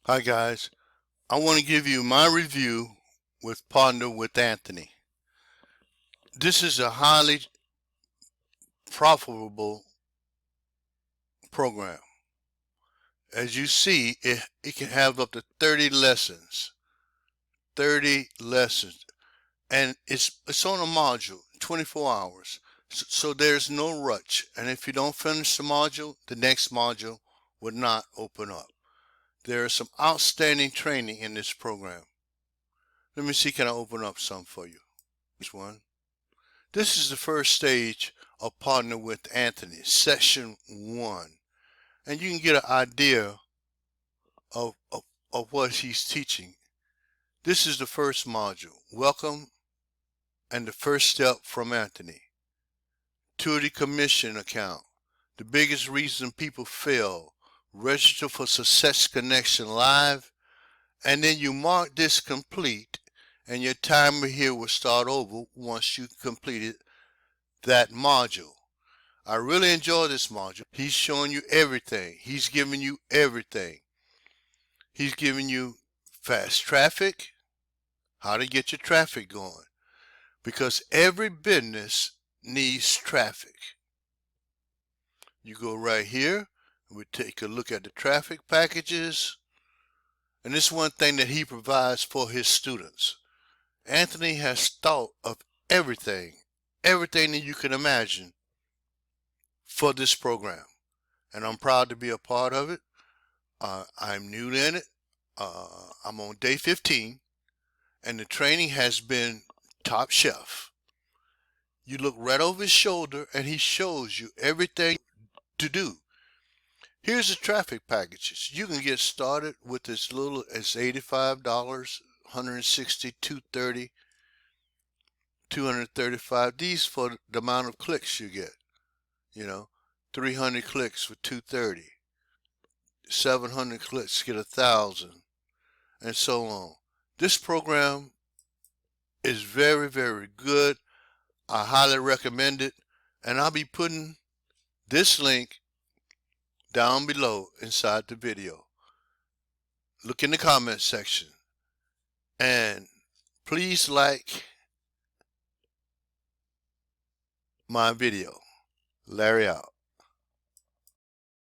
Hi guys, I want to give you my review with Partner with Anthony. This is a highly profitable program. As you see, it can have up to 30 lessons. 30 lessons. And it's on a module, 24 hours. So there's no rush. And if you don't finish the module, the next module would not open up. There is some outstanding training in this program. Let me see, can I open up some for you? This one. This is the first stage of Partner with Anthony, session 1. And you can get an idea of what he's teaching. This is the first module, Welcome and the First Step from Anthony. To the commission account, the biggest reason people fail. Register for Success Connection Live, and then you mark this complete, and your timer here will start over once you completed that module. I really enjoy this module. He's showing you everything. He's giving you everything. He's giving you fast traffic, how to get your traffic going. Because every business needs traffic. You go right here, and we take a look at the traffic packages. And this is one thing that he provides for his students. Anthony has thought of everything that you can imagine for this program. And I'm proud to be a part of it. I'm new in it. I'm on day 15, and the training has been top shelf. You look right over his shoulder, and he shows you everything to do. Here's the traffic packages. You can get started with as little as $85, $160, $230, $235. These for the amount of clicks you get. 300 clicks for $230. 700 clicks get 1,000, and so on. This program is very, very good. I highly recommend it, and I'll be putting this link down below inside the video. Look in the comment section, and please like my video. Larry out.